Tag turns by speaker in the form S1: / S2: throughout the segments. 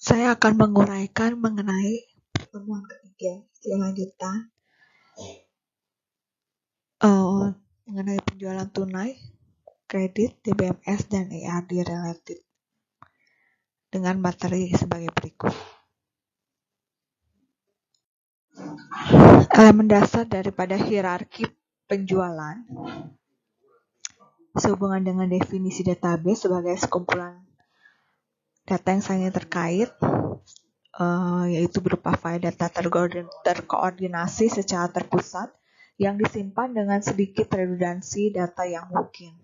S1: Saya akan menguraikan mengenai pertemuan ketiga lanjutan mengenai penjualan tunai, kredit, DBMS, dan ERD related dengan materi sebagai berikut. Elemen dasar daripada hierarki penjualan sehubungan dengan definisi database sebagai sekumpulan data yang saling terkait, yaitu berupa file data terkoordinasi secara terpusat yang disimpan dengan sedikit redundansi data yang mungkin.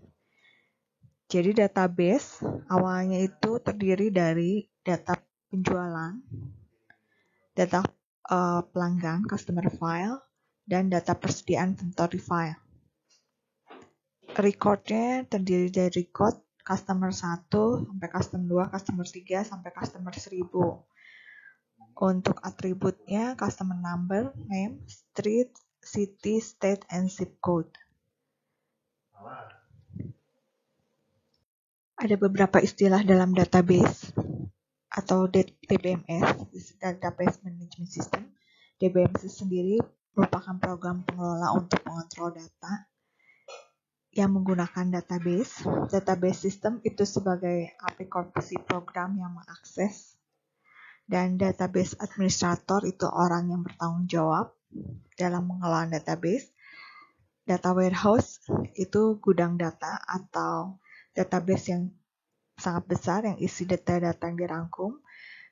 S1: Jadi database awalnya itu terdiri dari data penjualan, data pelanggan customer file, dan data persediaan inventory file. Recordnya terdiri dari record customer 1 sampai customer 2, customer 3 sampai customer 1000. Untuk atributnya customer number, name, street, city, state, and zip code. Ada beberapa istilah dalam database atau DBMS, Database Management System. DBMS sendiri merupakan program pengelola untuk mengontrol data yang menggunakan database. Database system itu sebagai aplikasi program yang mengakses, dan database administrator itu orang yang bertanggung jawab dalam mengelola database. Data warehouse itu gudang data atau database yang sangat besar yang isi data-data yang dirangkum.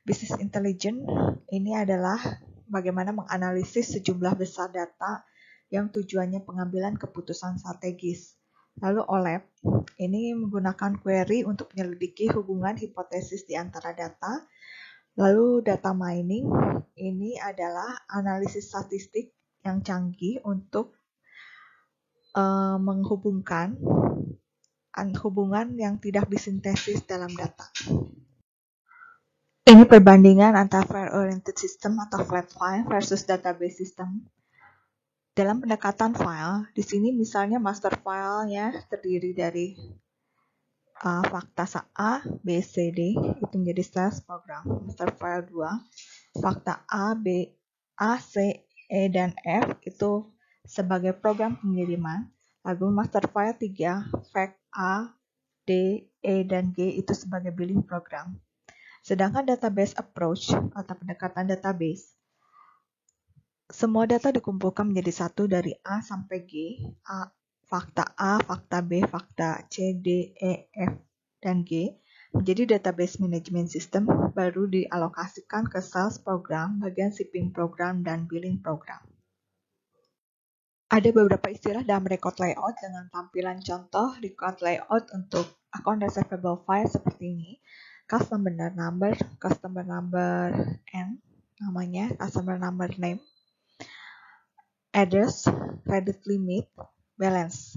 S1: Business intelligence ini adalah bagaimana menganalisis sejumlah besar data yang tujuannya pengambilan keputusan strategis. Lalu OLAP ini menggunakan query untuk menyelidiki hubungan hipotesis di antara data. Lalu data mining ini adalah analisis statistik yang canggih untuk menghubungkan hubungan yang tidak disintesis dalam data. Ini perbandingan antara file-oriented system atau flat file versus database system. Dalam pendekatan file, di sini misalnya master file-nya terdiri dari fakta A, B, C, D, itu menjadi sales program. Master file 2, fakta A, B, A, C, E, dan F itu sebagai program pengiriman. Lalu master file 3, fact A, D, E, dan G itu sebagai billing program. Sedangkan database approach atau pendekatan database, semua data dikumpulkan menjadi satu dari A sampai G, fakta A, fakta B, fakta C, D, E, F, dan G, menjadi database management system, baru dialokasikan ke sales program, bagian shipping program, dan billing program. Ada beberapa istilah dalam record layout dengan tampilan contoh record layout untuk account receivable file seperti ini. Customer number N namanya, customer number name, address, credit limit, balance.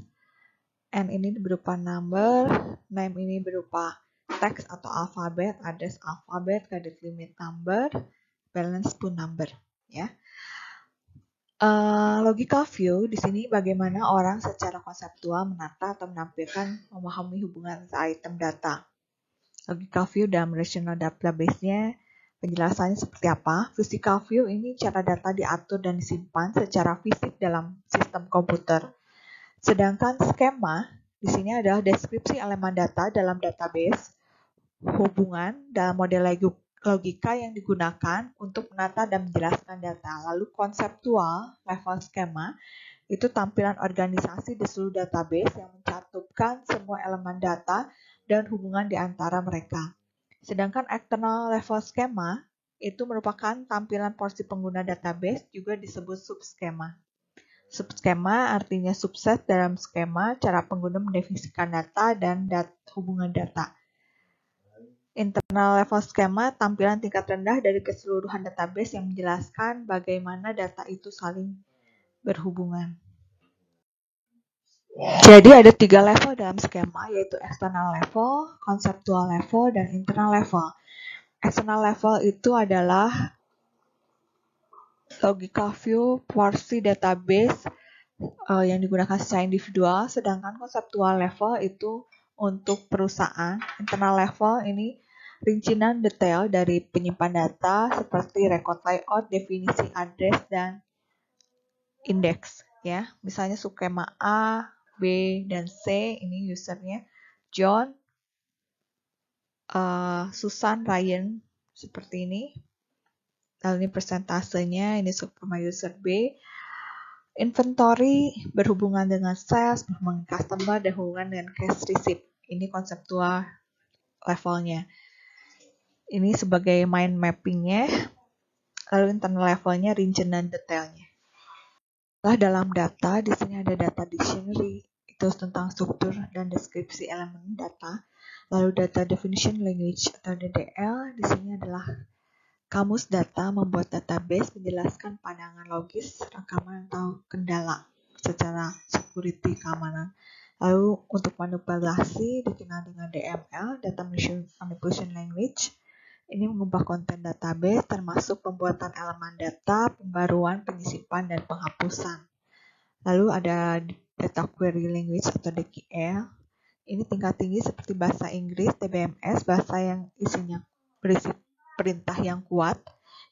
S1: N ini berupa number, name ini berupa teks atau alfabet, address alfabet, credit limit number, balance pun number, ya. Logical view di sini bagaimana orang secara konseptual menata atau menampilkan memahami hubungan item data. Logical view dalam relational database-nya penjelasannya seperti apa? Physical view ini cara data diatur dan disimpan secara fisik dalam sistem komputer. Sedangkan skema di sini adalah deskripsi elemen data dalam database, hubungan dalam model logika yang digunakan untuk menata dan menjelaskan data. Lalu konseptual level skema itu tampilan organisasi di seluruh database yang mencantumkan semua elemen data dan hubungan di antara mereka. Sedangkan external level skema itu merupakan tampilan porsi pengguna database, juga disebut subskema. Subskema artinya subset dalam skema, cara pengguna mendefinisikan data dan hubungan data. Internal level skema, tampilan tingkat rendah dari keseluruhan database yang menjelaskan bagaimana data itu saling berhubungan. Jadi ada 3 level dalam skema, yaitu external level, conceptual level, dan internal level. External level itu adalah logical view porsi database yang digunakan secara individual, sedangkan conceptual level itu untuk perusahaan. Internal level ini rincian detail dari penyimpan data seperti record layout, definisi address, dan indeks. Ya, misalnya skema A, B, dan C, ini usernya John, Susan, Ryan, seperti ini. Lalu ini persentasenya, ini skema user B. Inventory berhubungan dengan sales, berhubungan dengan customer, dan hubungan dengan cash receipt. Ini konseptual levelnya. Ini sebagai mind mappingnya, lalu internal levelnya rincian dan detailnya. Setelah dalam data, di sini ada data dictionary, itu tentang struktur dan deskripsi elemen data. Lalu data definition language atau DDL, di sini adalah kamus data membuat database menjelaskan pandangan logis, rekaman atau kendala secara security keamanan. Lalu untuk manipulasi dikenal dengan DML, data manipulation language. Ini mengubah konten database termasuk pembuatan elemen data, pembaruan, penyisipan, dan penghapusan. Lalu ada data query language atau DQL. Ini tingkat tinggi seperti bahasa Inggris, TBMS, bahasa yang isinya berisi perintah yang kuat,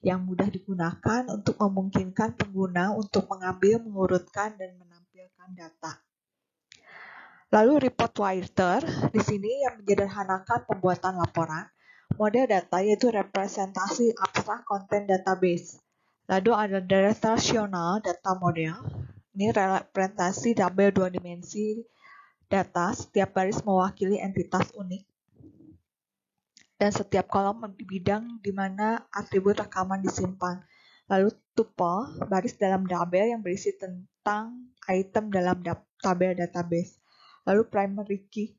S1: yang mudah digunakan untuk memungkinkan pengguna untuk mengambil, mengurutkan, dan menampilkan data. Lalu report writer, di sini yang menyederhanakan pembuatan laporan. Model data yaitu representasi abstrak konten database. Lalu ada relational data model. Ini representasi tabel 2 dimensi data, setiap baris mewakili entitas unik. Dan setiap kolom di bidang di mana atribut rekaman disimpan. Lalu tuple, baris dalam tabel yang berisi tentang item dalam tabel database. Lalu primary key,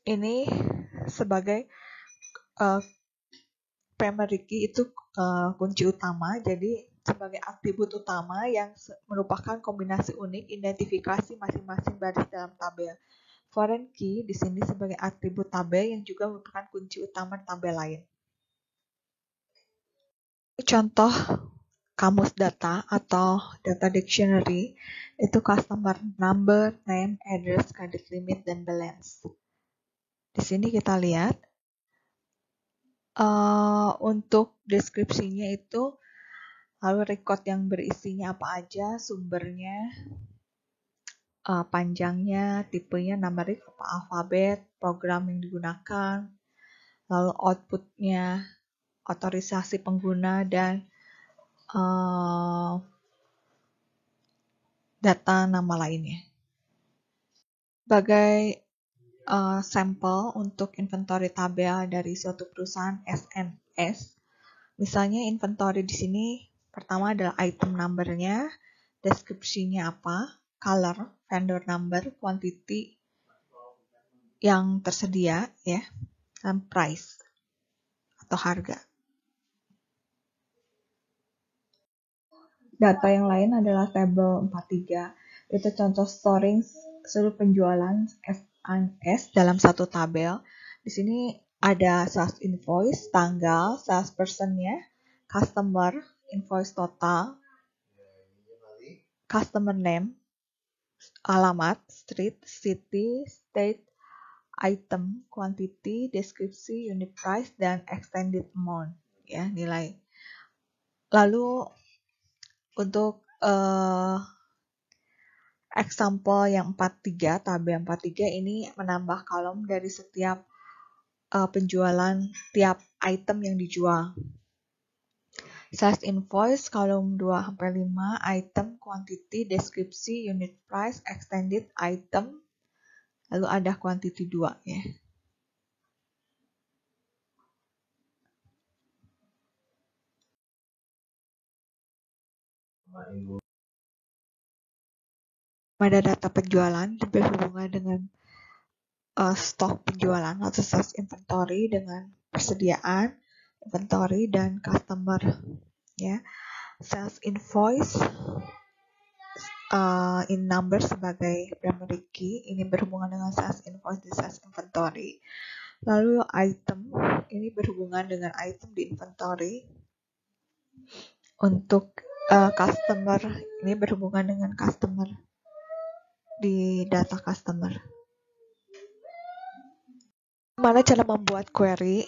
S1: ini sebagai primary key itu kunci utama, jadi sebagai atribut utama yang merupakan kombinasi unik identifikasi masing-masing baris dalam tabel. Foreign key di sini sebagai atribut tabel yang juga merupakan kunci utama tabel lain. Contoh kamus data atau data dictionary itu customer number, name, address, credit limit, dan balance. Di sini kita lihat untuk deskripsinya itu lalu record yang berisinya apa aja, sumbernya, panjangnya, tipenya, numerik, alfabet, program yang digunakan, lalu outputnya, otorisasi pengguna, dan data nama lainnya. Sebagai sampel untuk inventory tabel dari suatu perusahaan SNS, misalnya inventory di sini pertama adalah item number-nya, deskripsinya apa, color, vendor number, quantity yang tersedia, ya, dan price atau harga. Data yang lain adalah tabel 43. Itu contoh storing seluruh penjualan SNS dalam satu tabel. Di sini ada sales invoice, tanggal, sales person-nya, customer, invoice total, customer name, alamat, street, city, state, item, quantity, deskripsi, unit price, dan extended amount, ya, nilai. Lalu untuk example yang 43, tabel 43 ini menambah kolom dari setiap penjualan tiap item yang dijual. Sales invoice, kolom 2-5, item, quantity, deskripsi, unit price, extended item, lalu ada quantity 2, ya. Pada data penjualan berhubungan dengan stok penjualan atau sales inventory dengan persediaan, inventory, dan customer, ya. Sales invoice in number sebagai primary key, ini berhubungan dengan sales invoice di sales inventory. Lalu item, ini berhubungan dengan item di inventory. Untuk customer, ini berhubungan dengan customer di data customer. Gimana cara membuat query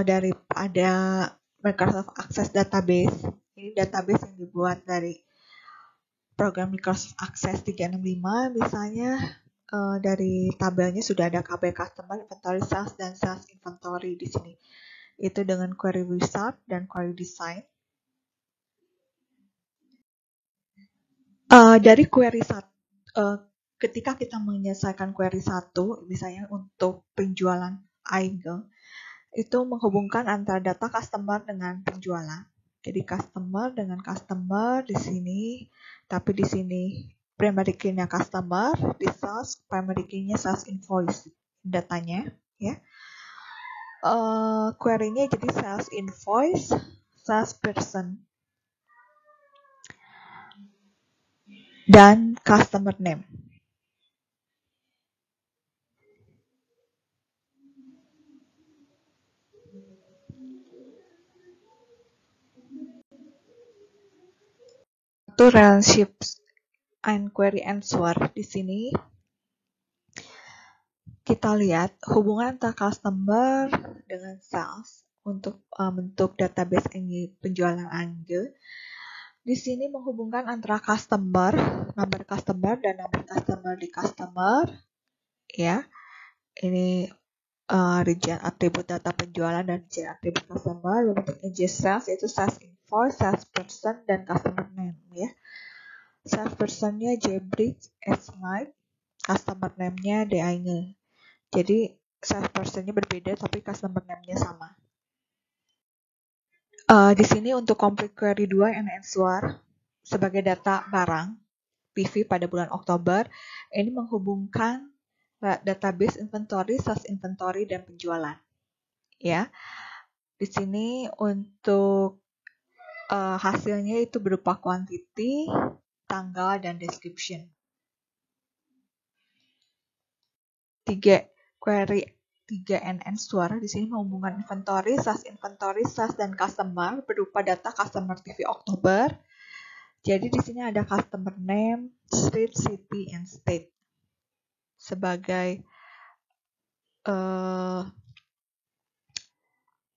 S1: daripada Microsoft Access Database? Ini database yang dibuat dari program Microsoft Access 365, misalnya dari tabelnya sudah ada KB Customer, Inventory Sales, dan Sales Inventory di sini. Itu dengan query wizard dan query design. Dari query ketika kita menyelesaikan query satu, misalnya untuk penjualan item, itu menghubungkan antara data customer dengan penjualan. Jadi customer dengan customer di sini, tapi di sini primary key-nya customer, di sales primary key-nya sales invoice datanya, ya. Query-nya jadi sales invoice, sales person, dan customer name. Itu relationships and query answer di sini. Kita lihat hubungan antara customer dengan sales untuk bentuk database ini penjualan Angel. Di sini menghubungkan antara customer, nomor customer dan nomor customer di customer, ya. Ini region atribut data penjualan dan region atribut customer. Bentuknya just sales yaitu sales invoice, sales person dan customer name, ya. Sales personnya Jbridge S-Night, customer name-nya DI-nya. Jadi sales person-nya berbeda tapi customer name-nya sama. Di sini untuk complete query 2 and answer sebagai data barang PV pada bulan Oktober, ini menghubungkan database inventory, sales inventory dan penjualan. Ya. Di sini untuk hasilnya itu berupa quantity, tanggal dan description. 3 query 3 and answer di sini menghubungkan inventory, sales dan customer berupa data customer TV Oktober. Jadi di sini ada customer name, street, city, and state sebagai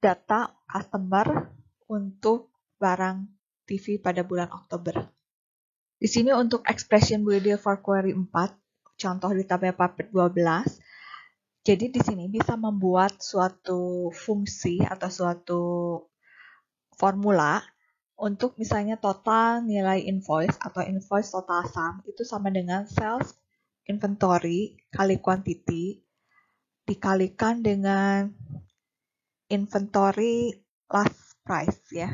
S1: data customer untuk barang TV pada bulan Oktober. Di sini untuk expression builder for query 4, contoh di tabel Puppet 12. Jadi di sini bisa membuat suatu fungsi atau suatu formula untuk misalnya total nilai invoice atau invoice total sum itu sama dengan sales inventory kali quantity dikalikan dengan inventory last price, ya.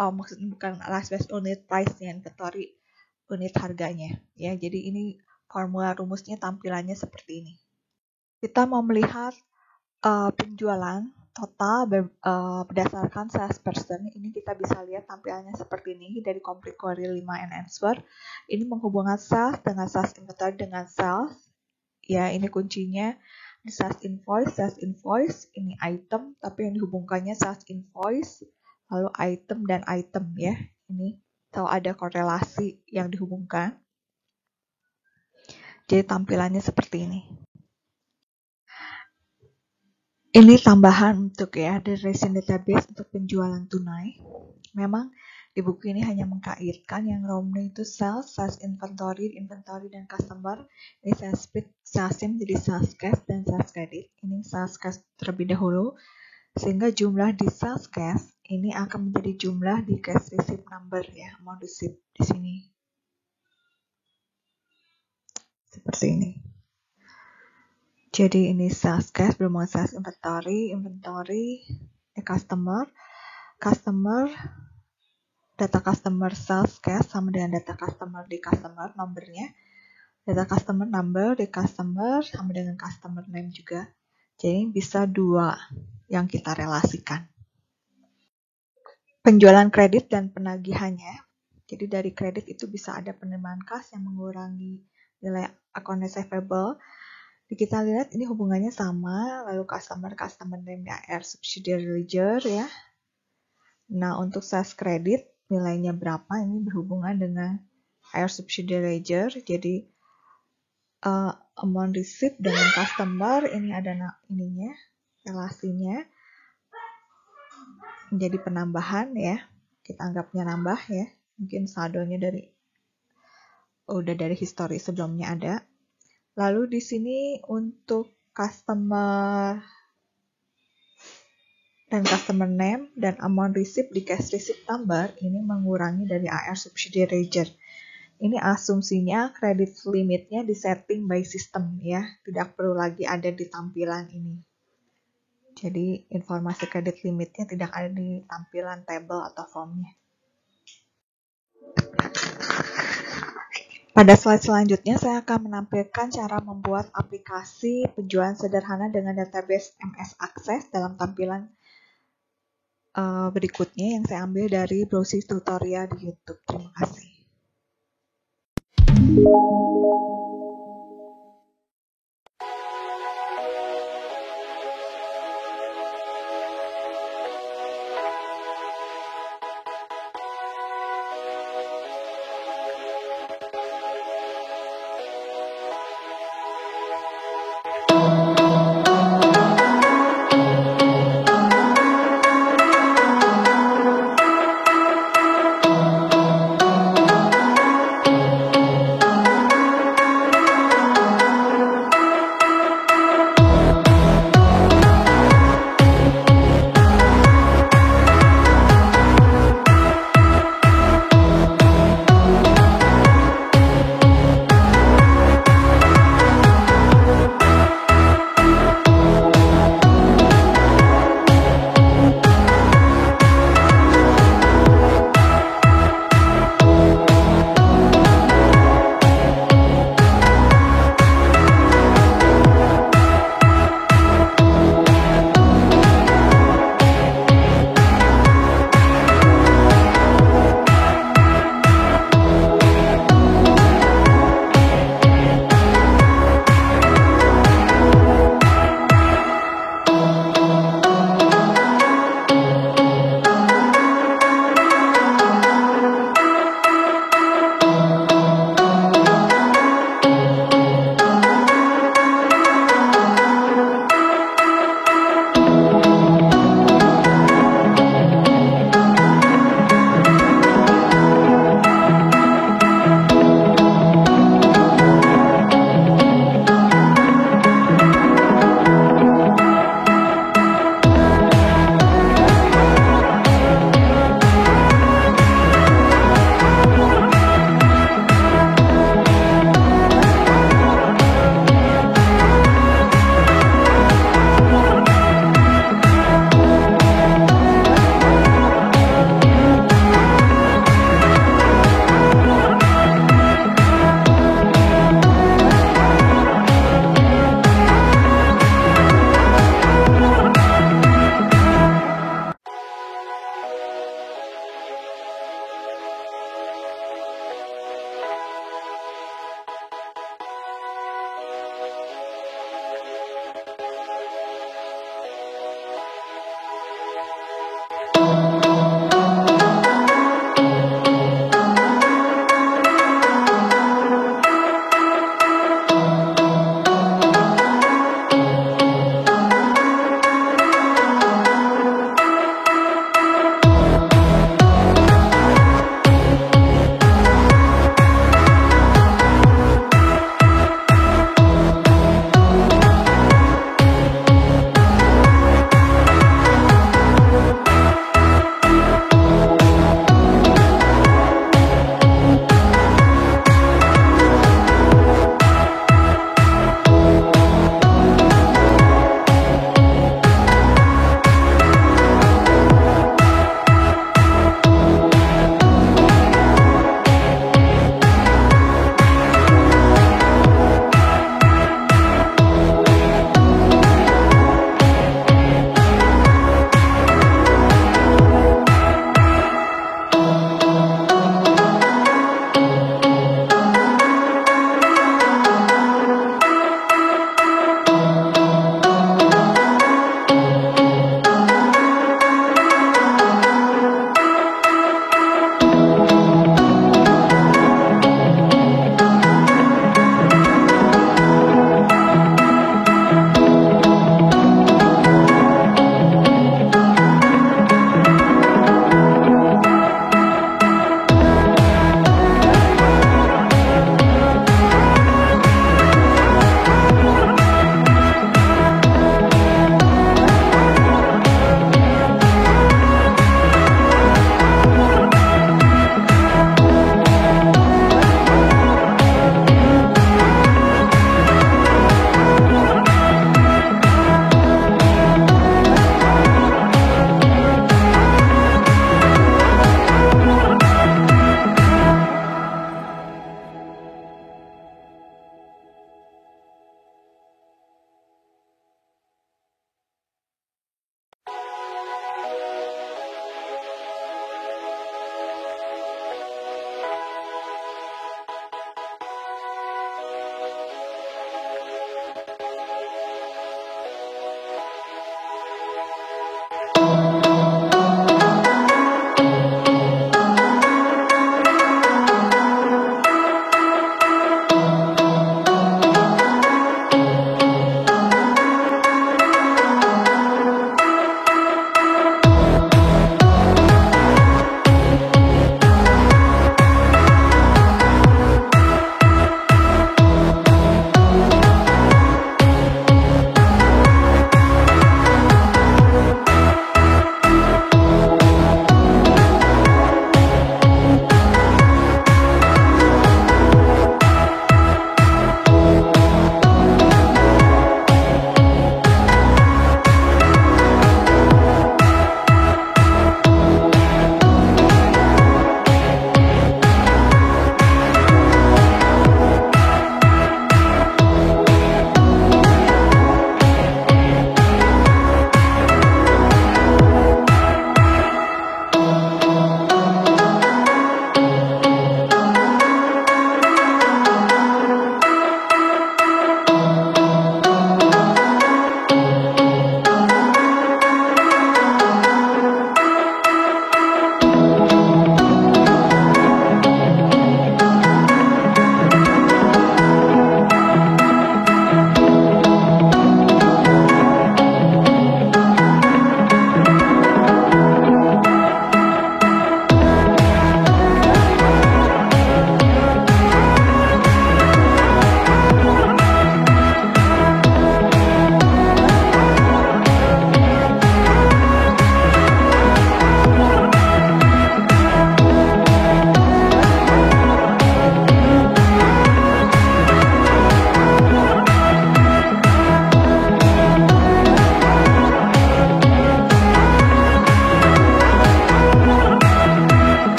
S1: Maksudnya bukan last price, unit price-nya, inventory unit harganya, ya. Jadi ini formula rumusnya tampilannya seperti ini. Kita mau melihat penjualan total berdasarkan sales person. Ini kita bisa lihat tampilannya seperti ini dari complete query 5 and answer. Ini menghubungkan sales dengan sales inventory dengan sales. Ya, ini kuncinya di sales invoice, ini item, tapi yang dihubungkannya sales invoice, lalu item dan item, ya. Ini tahu ada korelasi yang dihubungkan. Jadi tampilannya seperti ini. Ini tambahan untuk ya dari recent database untuk penjualan tunai. Memang di buku ini hanya mengkaitkan yang ROM-nya itu sales inventory, dan customer. Ini sales split, salesnya menjadi sales cash dan sales credit. Ini sales cash terlebih dahulu, sehingga jumlah di sales cash ini akan menjadi jumlah di cash receipt number, ya, amount receipt di sini. Seperti ini. Jadi ini sales cash berhubungan sales inventory, customer, data customer sales cash sama dengan data customer di customer nomornya, data customer number di customer sama dengan customer name juga. Jadi bisa dua yang kita relasikan. Penjualan kredit dan penagihannya. Jadi dari kredit itu bisa ada penerimaan kas yang mengurangi nilai account receivable. Kita lihat ini hubungannya sama, lalu customer name-nya air subsidiary ledger, ya. Nah, untuk sales credit nilainya berapa ini berhubungan dengan air subsidiary ledger. Jadi amount receipt dengan customer, ini ada ininya, relasinya menjadi penambahan ya. Kita anggapnya nambah ya. Mungkin saldonya udah dari histori sebelumnya ada. Lalu di sini untuk customer dan customer name dan amount receipt di cash receipt number ini mengurangi dari AR subsidiary ledger. Ini asumsinya kredit limitnya disetting by system ya, tidak perlu lagi ada di tampilan ini. Jadi informasi kredit limitnya tidak ada di tampilan table atau formnya. Pada slide selanjutnya saya akan menampilkan cara membuat aplikasi penjualan sederhana dengan database MS Access dalam tampilan berikutnya yang saya ambil dari browsing tutorial di YouTube. Terima kasih.